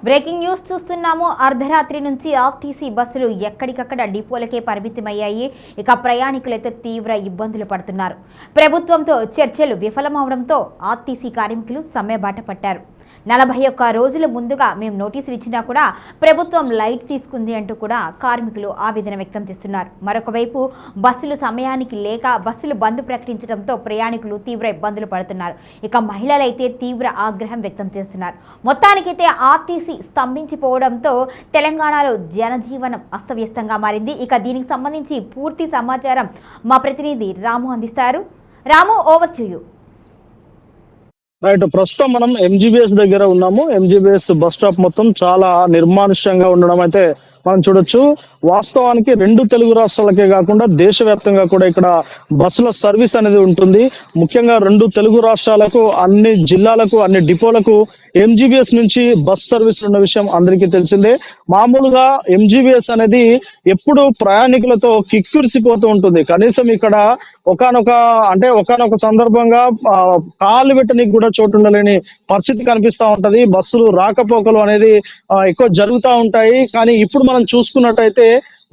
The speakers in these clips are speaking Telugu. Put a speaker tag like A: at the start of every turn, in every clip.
A: బ్రేకింగ్ న్యూస్ చూస్తున్నాము. అర్ధరాత్రి నుంచి ఆర్టీసీ బస్సులు ఎక్కడికక్కడ డిపోలకే పరిమితమయ్యాయి. ఇక ప్రయాణికులైతే తీవ్ర ఇబ్బందులు పడుతున్నారు. ప్రభుత్వంతో చర్చలు విఫలమవడంతో ఆర్టీసీ కార్మికులు సమ్మెబాట పట్టారు. 41 రోజుల ముందుగా మేము నోటీసులు ఇచ్చినా కూడా ప్రభుత్వం లైట్ తీసుకుంది అంటూ కూడా కార్మికులు ఆవేదన వ్యక్తం చేస్తున్నారు. మరొక వైపు బస్సులు సమయానికి లేక బస్సులు బంద్ ప్రకటించడంతో ప్రయాణికులు తీవ్ర ఇబ్బందులు పడుతున్నారు. ఇక మహిళలైతే తీవ్ర ఆగ్రహం వ్యక్తం చేస్తున్నారు. మొత్తానికైతే ఆర్టీసీ స్తంభించిపోవడంతో తెలంగాణలో జనజీవనం అస్తవ్యస్తంగా మారింది. ఇక దీనికి సంబంధించి పూర్తి సమాచారం మా ప్రతినిధి రాము అందిస్తారు. రాము, ఓవర్ టు యు.
B: రైట్, ప్రస్తుతం మనం ఎంజీబీఎస్ దగ్గర ఉన్నాము. ఎంజీబీఎస్ బస్ స్టాప్ మొత్తం చాలా నిర్మానుష్యంగా ఉండడం అయితే మనం చూడొచ్చు. వాస్తవానికి 2 తెలుగు రాష్ట్రాలకే కాకుండా దేశవ్యాప్తంగా కూడా ఇక్కడ బస్సుల సర్వీస్ అనేది ఉంటుంది. ముఖ్యంగా 2 తెలుగు రాష్ట్రాలకు, అన్ని జిల్లాలకు, అన్ని డిపోలకు ఎంజీబీఎస్ నుంచి బస్ సర్వీస్ ఉన్న విషయం అందరికీ తెలిసిందే. మామూలుగా ఎంజీబీఎస్ అనేది ఎప్పుడు ప్రయాణికులతో కిక్కిరిసిపోతూ ఉంటుంది. కనీసం ఇక్కడ ఒకానొక సందర్భంగా కాలు పెట్టడానికి కూడా చోటు ఉండలేని పరిస్థితి కనిపిస్తా ఉంటది. బస్సులు రాకపోకలు అనేది ఎక్కువ జరుగుతూ ఉంటాయి. కానీ ఇప్పుడు మనం చూసుకున్నట్టయితే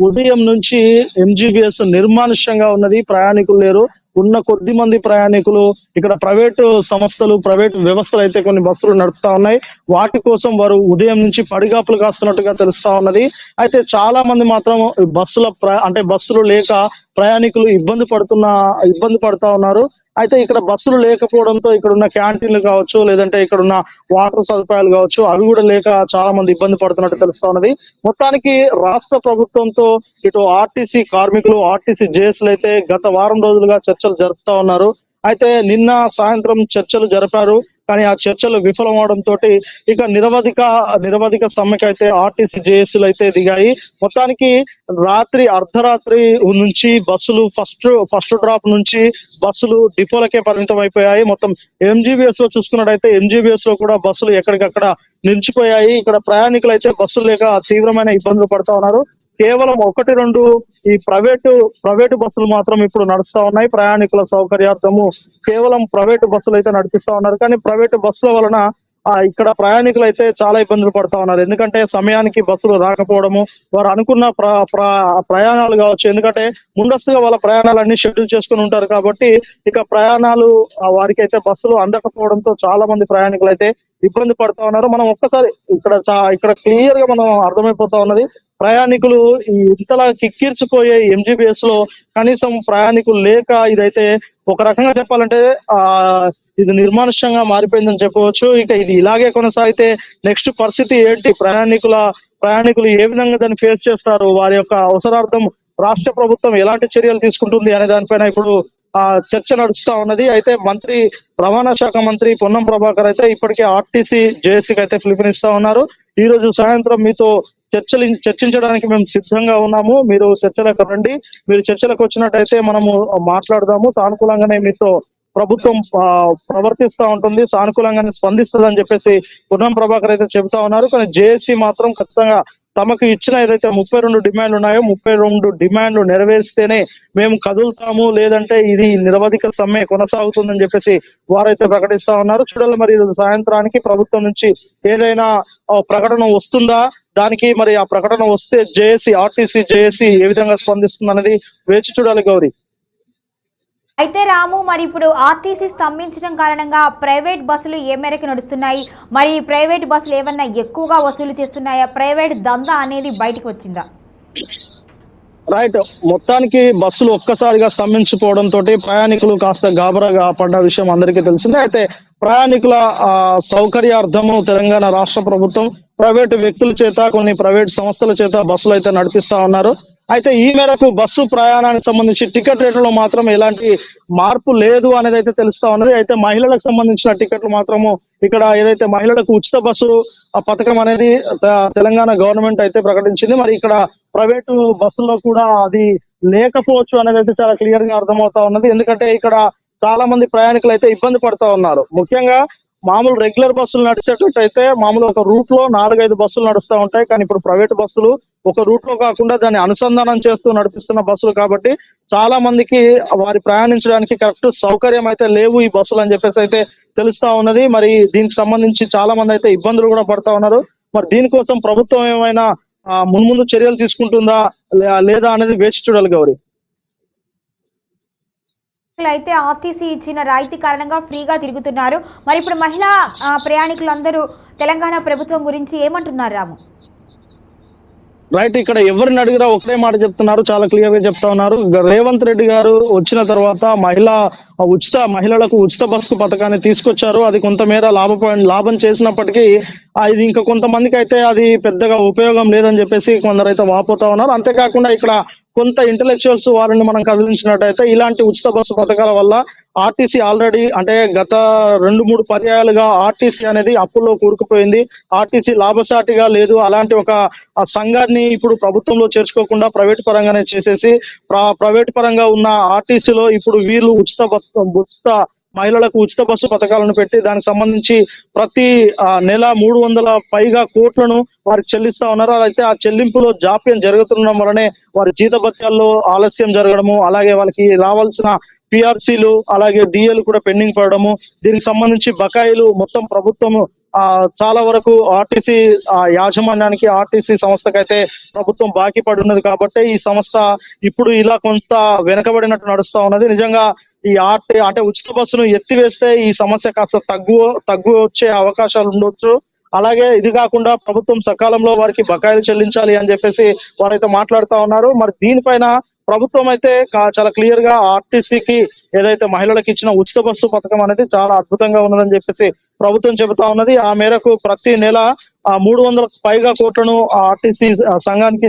B: ఉదయం నుంచి ఎంజీబీఎస్ నిర్మానుష్యంగా ఉన్నది. ప్రయాణికులు లేరు. ఉన్న కొద్ది మంది ప్రయాణికులు ఇక్కడ ప్రైవేటు సంస్థలు, ప్రైవేటు వ్యవస్థలు అయితే కొన్ని బస్సులు నడుపుతా ఉన్నాయి. వాటి కోసం వారు ఉదయం నుంచి పడిగాపులు కాస్తున్నట్టుగా తెలుస్తా ఉన్నది. అయితే చాలా మంది మాత్రం బస్సులు లేక ప్రయాణికులు ఇబ్బంది పడుతా ఉన్నారు. అయితే ఇక్కడ బస్సులు లేకపోవడంతో ఇక్కడ ఉన్న క్యాంటీన్లు కావచ్చు, లేదంటే ఇక్కడ ఉన్న వాటర్ సదుపాయాలు కావచ్చు, అవి కూడా లేక చాలా మంది ఇబ్బంది పడుతున్నట్టు తెలుస్తా ఉన్నది. మొత్తానికి రాష్ట్ర ప్రభుత్వంతో ఇటు ఆర్టీసీ కార్మికులు, ఆర్టీసీ జేఏసీలు అయితే గత వారం రోజులుగా చర్చలు జరుపుతా ఉన్నారు. అయితే నిన్న సాయంత్రం చర్చలు జరిపారు. కానీ ఆ చర్చలు విఫలం అవడంతో ఇక నిరవధిక సమ్మెకి అయితే ఆర్టీసీ జేఏసీలు అయితే దిగాయి. మొత్తానికి అర్ధరాత్రి నుంచి బస్సులు ఫస్ట్ డ్రాప్ నుంచి బస్సులు డిపోలకే పరిమితం అయిపోయాయి. మొత్తం ఎంజీబీఎస్ లో చూసుకున్నట్టయితే ఎంజీబీఎస్ లో కూడా బస్సులు ఎక్కడికక్కడ నిలిచిపోయాయి. ఇక్కడ ప్రయాణికులు అయితే బస్సులు లేక తీవ్రమైన ఇబ్బందులు పడుతూ ఉన్నారు. కేవలం 1-2 ఈ ప్రైవేటు బస్సులు మాత్రం ఇప్పుడు నడుస్తా ఉన్నాయి. ప్రయాణికుల సౌకర్యార్థము కేవలం ప్రైవేటు బస్సులు అయితే నడిపిస్తా ఉన్నారు. కానీ ప్రైవేటు బస్సుల వలన ఇక్కడ ప్రయాణికులు అయితే చాలా ఇబ్బందులు పడతా ఉన్నారు. ఎందుకంటే సమయానికి బస్సులు రాకపోవడము, వారు అనుకున్న ప్రయాణాలు కావచ్చు. ఎందుకంటే ముందస్తుగా వాళ్ళ ప్రయాణాలన్నీ షెడ్యూల్ చేసుకుని ఉంటారు కాబట్టి ఇక ప్రయాణాలు వారికి అయితే బస్సులు అందకపోవడంతో చాలా మంది ప్రయాణికులు అయితే ఇబ్బంది పడుతా ఉన్నారు. మనం ఒక్కసారి ఇక్కడ క్లియర్ గా మనం అర్థమైపోతా ఉన్నది. ప్రయాణికులు ఇంతలా కిక్కిర్చిపోయే ఎంజీబీఎస్ లో కనీసం ప్రయాణికులు లేక ఇదైతే ఒక రకంగా చెప్పాలంటే ఇది నిర్మానుష్యంగా మారిపోయిందని చెప్పవచ్చు. ఇక ఇది ఇలాగే కొనసాగితే నెక్స్ట్ పరిస్థితి ఏంటి? ప్రయాణికులు ఏ విధంగా దాన్ని ఫేస్ చేస్తారు? వారి యొక్క అవసరార్థం రాష్ట్ర ప్రభుత్వం ఎలాంటి చర్యలు తీసుకుంటుంది అనే దానిపైన ఇప్పుడు చర్చ నడుస్తా ఉన్నది. అయితే రవాణా శాఖ మంత్రి పొన్నం ప్రభాకర్ అయితే ఇప్పటికే ఆర్టీసీ జేఏసీకి అయితే పిలుపునిస్తా ఉన్నారు. ఈ రోజు సాయంత్రం మీతో చర్చించడానికి మేము సిద్ధంగా ఉన్నాము. మీరు చర్చలకు రండి. మీరు చర్చలకు వచ్చినట్టయితే మనము మాట్లాడదాము. సానుకూలంగానే మీతో ప్రభుత్వం ప్రవర్తిస్తూ ఉంటుంది, సానుకూలంగానే స్పందిస్తుంది అని చెప్పేసి పొన్నం ప్రభాకర్ అయితే చెబుతా ఉన్నారు. కానీ జేఏసీ మాత్రం ఖచ్చితంగా తమకు ఇచ్చిన ఏదైతే 32 డిమాండ్లు ఉన్నాయో 32 డిమాండ్లు నెరవేర్స్తేనే మేము కదులుతాము, లేదంటే ఇది నిరవధిక సమ్మె కొనసాగుతుందని చెప్పేసి వారైతే ప్రకటిస్తా ఉన్నారు. చూడాలి మరి ఈరోజు సాయంత్రానికి ప్రభుత్వం నుంచి ఏదైనా ప్రకటన వస్తుందా? దానికి మరి ఆ ప్రకటన వస్తే ఆర్టీసీ జేఏసీ ఏ విధంగా స్పందిస్తుంది అనేది వేచి చూడాలి గౌరీ.
A: అయితే రాము, మరి ఇప్పుడు ఆర్టీసీ స్తంభించడం కారణంగా ప్రైవేట్ బస్సులు ఏ మేరకు నడుస్తున్నాయి? మరి ప్రైవేట్ బస్సులు ఏమన్నా ఎక్కువగా వసూలు చేస్తున్నాయా? ప్రైవేట్ దందా అనేది బయటకు వచ్చిందా?
B: రైట్, మొత్తానికి బస్సులు ఒక్కసారిగా స్తంభించిపోవడంతో ప్రయాణికులు కాస్త గాబరాగా పడ్డ విషయం అందరికీ తెలిసిందే. అయితే ప్రయాణికుల సౌకర్యార్థము తెలంగాణ రాష్ట్ర ప్రభుత్వం ప్రైవేటు వ్యక్తుల చేత, కొన్ని ప్రైవేట్ సంస్థల చేత బస్సులు అయితే నడిపిస్తా ఉన్నారు. అయితే ఈ మేరకు బస్సు ప్రయాణానికి సంబంధించి టికెట్ రేట్లలో మాత్రం ఎలాంటి మార్పు లేదు అనేది అయితే తెలుస్తా ఉన్నది. అయితే మహిళలకు సంబంధించిన టికెట్లు మాత్రము ఇక్కడ ఏదైతే మహిళలకు ఉచిత బస్సు పథకం అనేది తెలంగాణ గవర్నమెంట్ అయితే ప్రకటించింది. మరి ఇక్కడ ప్రైవేటు బస్సుల్లో కూడా అది లేకపోవచ్చు అనేది అయితే చాలా క్లియర్ గా అర్థమవుతా ఉన్నది. ఎందుకంటే ఇక్కడ చాలా మంది ప్రయాణికులు అయితే ఇబ్బంది పడుతూ ఉన్నారు. ముఖ్యంగా మామూలు రెగ్యులర్ బస్సులు నడిచేటట్టయితే మామూలు ఒక రూట్ లో 4-5 బస్సులు నడుస్తూ ఉంటాయి. కానీ ఇప్పుడు ప్రైవేట్ బస్సులు ఒక రూట్ లో కాకుండా దాన్ని అనుసంధానం చేస్తూ నడిపిస్తున్న బస్సులు కాబట్టి చాలా మందికి వారి ప్రయాణించడానికి కరెక్ట్ సౌకర్యం అయితే లేవు ఈ బస్సులు అని చెప్పేసి అయితే తెలుస్తా ఉన్నది. మరి దీనికి సంబంధించి చాలా మంది అయితే ఇబ్బందులు కూడా పడతా ఉన్నారు. మరి దీనికోసం ప్రభుత్వం ఏమైనా మున్ముందు చర్యలు తీసుకుంటుందా లేదా అనేది వేచి చూడాలి గౌరీ.
A: అయితే ఆర్టీసీ ఇచ్చిన రాయితీ కారణంగా ఫ్రీగా తిరుగుతున్నారు. మరి ఇప్పుడు మహిళా ప్రయాణికులందరూ తెలంగాణ ప్రభుత్వం గురించి ఏమంటున్నారు రాము?
B: రైట్, ఇక్కడ ఎవరిని అడిగినా ఒకటే మాట చెప్తున్నారు, చాలా క్లియర్ గా చెప్తా ఉన్నారు. రేవంత్ రెడ్డి గారు వచ్చిన తర్వాత మహిళలకు ఉచిత బస్సు పథకాన్ని తీసుకొచ్చారు. అది కొంతమేర లాభం చేసినప్పటికీ ఇది ఇంకా కొంతమందికి అయితే అది పెద్దగా ఉపయోగం లేదని చెప్పేసి కొందరైతే వాపోతా ఉన్నారు. అంతేకాకుండా ఇక్కడ కొంత ఇంటలెక్చువల్స్ వారిని మనం కదిలించినట్టయితే ఇలాంటి ఉచిత బస్సు పథకాల వల్ల ఆర్టీసీ ఆల్రెడీ అంటే గత 2-3 పర్యాయాలుగా ఆర్టీసీ అనేది అప్పుల్లో కూరుకుపోయింది. ఆర్టీసీ లాభసాటిగా లేదు. అలాంటి ఒక సంఘాన్ని ఇప్పుడు ప్రభుత్వంలో చేర్చుకోకుండా ప్రైవేట్ పరంగానే చేసేసి ప్రైవేట్ పరంగా ఉన్న ఆర్టీసీలో ఇప్పుడు వీళ్ళు మహిళలకు ఉచిత బస్సు పథకాలను పెట్టి దానికి సంబంధించి ప్రతి నెల 300 పైగా కోట్లను వారికి చెల్లిస్తా ఉన్నారు. అయితే ఆ చెల్లింపులో జాప్యం జరుగుతుండడం వలనే వారి జీతభత్యాల్లో ఆలస్యం జరగడము, అలాగే వాళ్ళకి రావాల్సిన పిఆర్సీలు అలాగే డిఏలు కూడా పెండింగ్ పడడము, దీనికి సంబంధించి బకాయిలు మొత్తం ప్రభుత్వము చాలా వరకు ఆర్టీసీ యాజమాన్యానికి ఆర్టీసీ సంస్థకైతే ప్రభుత్వం బాకీ పడి ఉన్నది. కాబట్టి ఈ సంస్థ ఇప్పుడు ఇలా కొంత వెనకబడినట్టు నడుస్తా ఉన్నది. నిజంగా ఈ అంటే ఉచిత బస్సును ఎత్తివేస్తే ఈ సమస్య కాస్త తగ్గు వచ్చే అవకాశాలు ఉండొచ్చు. అలాగే ఇది కాకుండా ప్రభుత్వం సకాలంలో వారికి బకాయిలు చెల్లించాలి అని చెప్పేసి వారైతే మాట్లాడుతా ఉన్నారు. మరి దీనిపైన ప్రభుత్వం అయితే చాలా క్లియర్ గా ఆర్టీసీకి ఏదైతే మహిళలకు ఇచ్చిన ఉచిత బస్సు పథకం అనేది చాలా అద్భుతంగా ఉన్నదని చెప్పేసి ప్రభుత్వం చెబుతా ఉన్నది. ఆ మేరకు ప్రతి నెల 300 పైగా కోట్లను ఆర్టీసీ సంఘానికి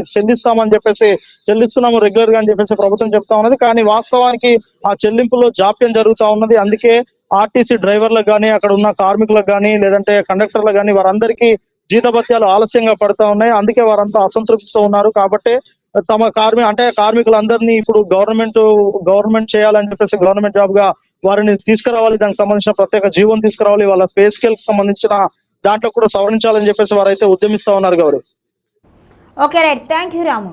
B: చెల్లిస్తున్నాము రెగ్యులర్ గా అని చెప్పేసి ప్రభుత్వం చెప్తా ఉన్నది. కానీ వాస్తవానికి ఆ చెల్లింపులో జాప్యం జరుగుతా ఉన్నది. అందుకే ఆర్టీసీ డ్రైవర్లకు కానీ అక్కడ ఉన్న కార్మికులకు కానీ లేదంటే కండక్టర్లకు కానీ వారందరికీ జీతభత్యాలు ఆలస్యంగా పడతా ఉన్నాయి. అందుకే వారంతా అసంతృప్తితో ఉన్నారు. కాబట్టి తమ కార్మికులందరినీ ఇప్పుడు గవర్నమెంట్ చేయాలని చెప్పేసి గవర్నమెంట్ జాబ్ గా వారిని తీసుకురావాలి. దానికి సంబంధించిన ప్రత్యేక జీవోని తీసుకురావాలి. వాళ్ళ పే స్కేల్ కి సంబంధించిన దాంట్లో కూడా సవరించాలని చెప్పేసి వారైతే ఉద్యమిస్తా ఉన్నారు Gaurav.
A: Okay right, thank you Ramu.